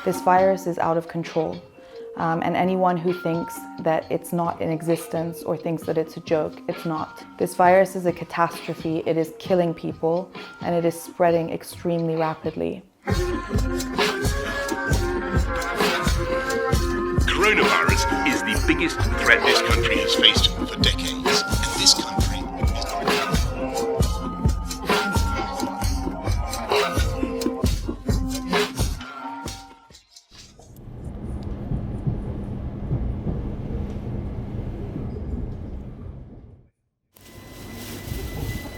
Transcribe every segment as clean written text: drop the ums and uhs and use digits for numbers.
This virus is out of control. And anyone who thinks that it's not in existence or thinks that it's a joke, it's not. This virus is a catastrophe. It is killing people and it is spreading extremely rapidly. Coronavirus is the biggest threat this country has faced for decades, and this country is not immune.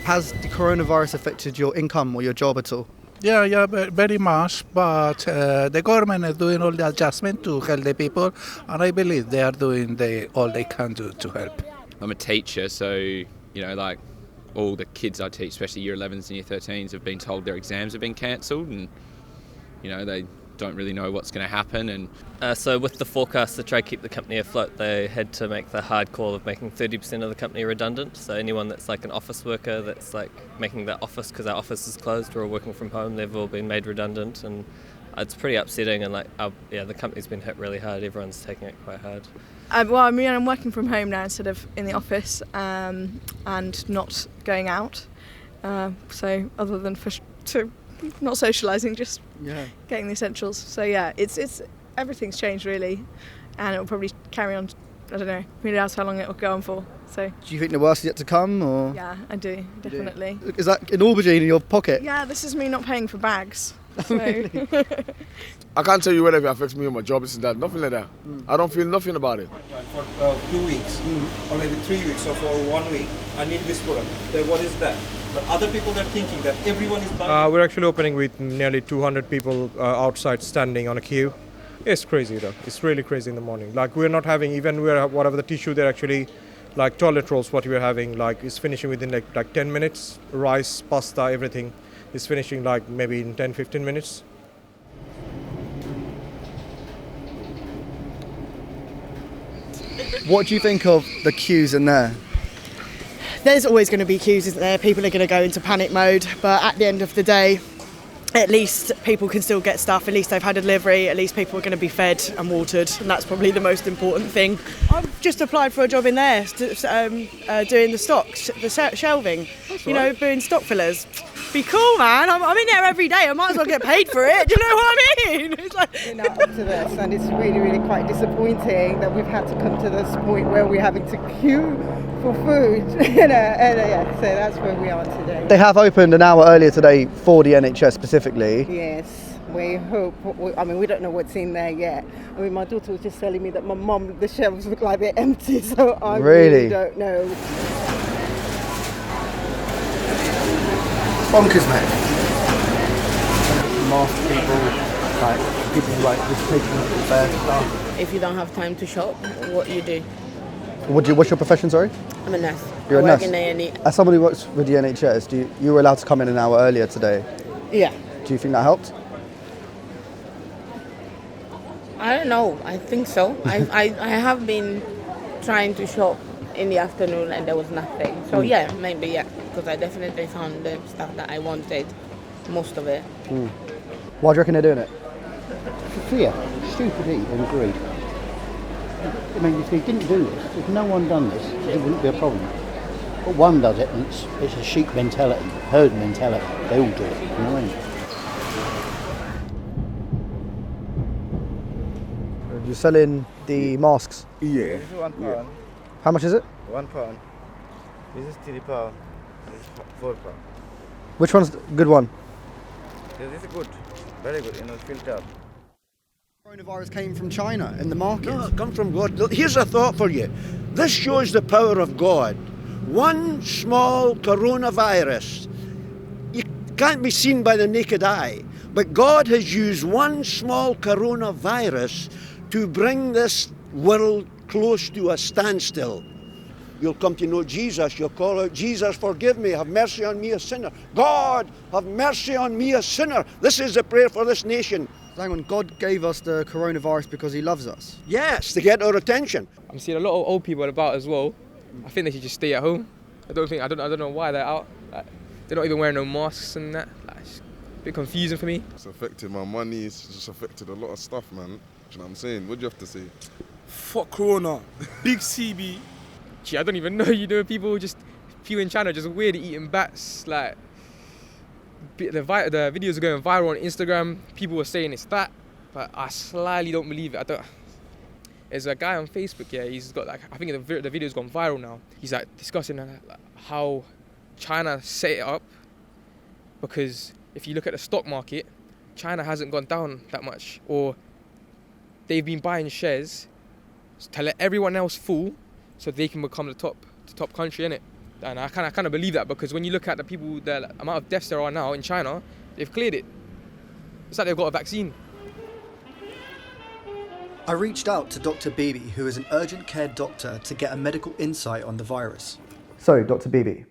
Has the coronavirus affected your income or your job at all? Yeah, very much. But the government is doing all the adjustment to help the people, and I believe they are doing all they can do to help. I'm a teacher, so like all the kids I teach, especially year 11s and year 13s, have been told their exams have been cancelled, and they don't really know what's going to happen. And so with the forecast to try to keep the company afloat, they had to make the hard call of making 30% of the company redundant. So anyone that's like an office worker that's like making their office, because our office is closed or working from home, they've all been made redundant, and it's pretty upsetting. And the company's been hit really hard. Everyone's taking it quite hard. I'm working from home now instead of in the office, and not going out. So other than not socialising, just getting the essentials. So yeah, it's everything's changed really, and it will probably carry on. I don't know, who knows how long it will go on for. So do you think the worst is yet to come, or? Yeah, I do, definitely. Is that an aubergine in your pocket? Yeah, this is me not paying for bags. So. I can't tell you whether it affects me or my job, this and that, nothing like that. I don't feel nothing about it. For 2 weeks, or maybe 3 weeks, or for 1 week, I need this product. Then what is that? But other people are thinking that everyone is buying. We're actually opening with nearly 200 people outside standing on a queue. It's crazy though. It's really crazy in the morning. Like we're not having, even whatever the tissue they're actually, like toilet rolls, what we're having, like is finishing within like 10 minutes. Rice, pasta, everything is finishing like maybe in 10-15 minutes. What do you think of the queues in there? There's always going to be queues, isn't there? People are going to go into panic mode, but at the end of the day, at least people can still get stuff. At least they've had a delivery. At least people are going to be fed and watered, and that's probably the most important thing. I've just applied for a job in there, doing the stocks, the shelving. Doing stock fillers. Be cool, man. I'm in there every day. I might as well get paid for it. Do you know what I mean? It's like we're now up to this, and it's really, really quite disappointing that we've had to come to this point where we're having to queue for food. So that's where we are today. They have opened an hour earlier today for the NHS specifically. Yes, we hope. We don't know what's in there yet. My daughter was just telling me that the shelves look like they're empty, so I really don't know. Bonkers, mate. Mask people just taking their stuff. If you don't have time to shop, what you do? What's your profession, sorry? I'm a nurse. You're a nurse? In A&E. As someone who works with the NHS, you were allowed to come in an hour earlier today. Yeah. Do you think that helped? I don't know. I think so. I have been trying to shop in the afternoon and there was nothing. So yeah, maybe yeah, because I definitely found the stuff that I wanted, most of it. Why do you reckon they're doing it? For fear, stupidity and greed. I mean, if they didn't do this, if no one done this, it wouldn't be a problem. But one does it, and it's a sheep mentality, herd mentality. They all do it, you know what I mean? You're selling the masks? Yeah. This is £1. How much is it? £1. This is £3. This is £4. Which one's the good one? Yeah, this is good. Very good, filter. Coronavirus came from China in the market. No, it comes from God. Here's a thought for you. This shows the power of God. One small coronavirus, you can't be seen by the naked eye, but God has used one small coronavirus to bring this world close to a standstill. You'll come to know Jesus, you'll call out, Jesus, forgive me, have mercy on me, a sinner. God, have mercy on me, a sinner. This is the prayer for this nation. Hang on, God gave us the coronavirus because he loves us? Yes, to get our attention. I'm seeing a lot of old people about as well. I think they should just stay at home. I don't know why they're out. They're not even wearing no masks and that. It's a bit confusing for me. It's affected my money, it's just affected a lot of stuff, man. Do you know what I'm saying? What do you have to say? Fuck Corona, big CB. Gee, I don't even know, people in China just weird eating bats, like, the videos are going viral on Instagram, people were saying it's that, but I slightly don't believe it. There's a guy on Facebook, he's got like, I think the video's gone viral now. He's like discussing how China set it up, because if you look at the stock market, China hasn't gone down that much, or they've been buying shares to let everyone else fall so they can become the top country, innit? And I kind of believe that, because when you look at the amount of deaths there are now in China, they've cleared it. It's like they've got a vaccine. I reached out to Dr Bibi, who is an urgent care doctor, to get a medical insight on the virus. So, Dr Bibi,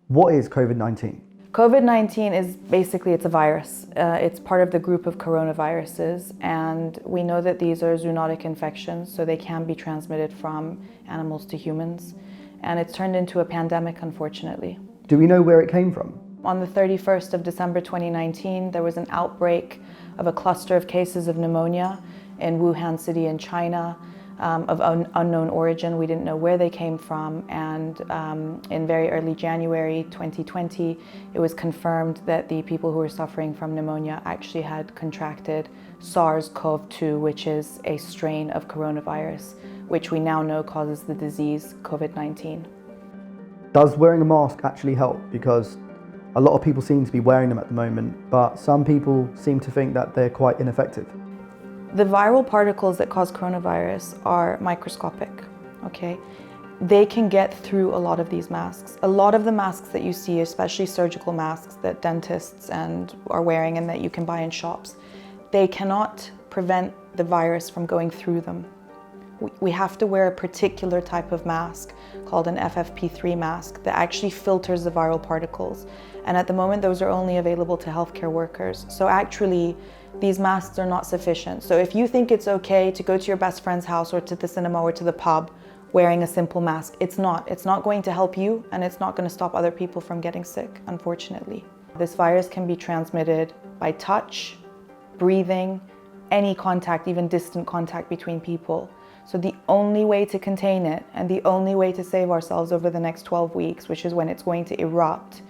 what is COVID-19? COVID-19 is basically, it's a virus. It's part of the group of coronaviruses, and we know that these are zoonotic infections, so they can be transmitted from animals to humans, and it's turned into a pandemic, unfortunately. Do we know where it came from? On the 31st of December 2019, there was an outbreak of a cluster of cases of pneumonia in Wuhan city in China, of unknown origin. We didn't know where they came from, and in very early January 2020, it was confirmed that the people who were suffering from pneumonia actually had contracted SARS-CoV-2, which is a strain of coronavirus, which we now know causes the disease COVID-19. Does wearing a mask actually help? Because a lot of people seem to be wearing them at the moment, but some people seem to think that they're quite ineffective. The viral particles that cause coronavirus are microscopic, okay? They can get through a lot of these masks. A lot of the masks that you see, especially surgical masks that dentists are wearing and that you can buy in shops, they cannot prevent the virus from going through them. We have to wear a particular type of mask called an FFP3 mask that actually filters the viral particles. And at the moment, those are only available to healthcare workers. So actually, these masks are not sufficient. So if you think it's okay to go to your best friend's house or to the cinema or to the pub wearing a simple mask, it's not. It's not going to help you, and it's not going to stop other people from getting sick, unfortunately. This virus can be transmitted by touch, breathing, any contact, even distant contact between people. So the only way to contain it and the only way to save ourselves over the next 12 weeks, which is when it's going to erupt,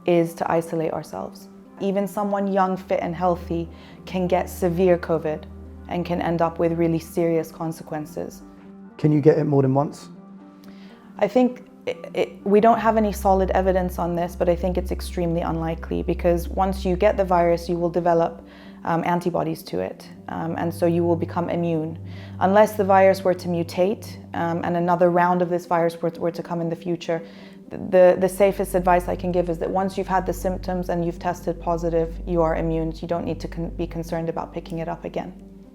is to isolate ourselves. Even someone young, fit and healthy can get severe COVID and can end up with really serious consequences. Can you get it more than once? I think we don't have any solid evidence on this, but I think it's extremely unlikely, because once you get the virus, you will develop antibodies to it, and so you will become immune. Unless the virus were to mutate and another round of this virus were to come in the future, the safest advice I can give is that once you've had the symptoms and you've tested positive, you are immune. So you don't need to be concerned about picking it up again.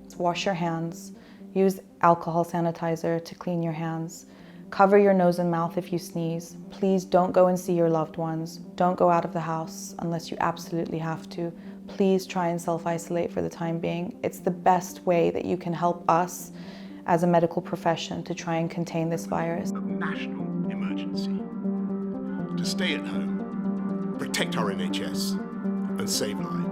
So wash your hands, use alcohol sanitizer to clean your hands, cover your nose and mouth if you sneeze. Please don't go and see your loved ones. Don't go out of the house unless you absolutely have to. Please try and self-isolate for the time being. It's the best way that you can help us as a medical profession to try and contain this virus. National emergency. To stay at home, protect our NHS, and save lives.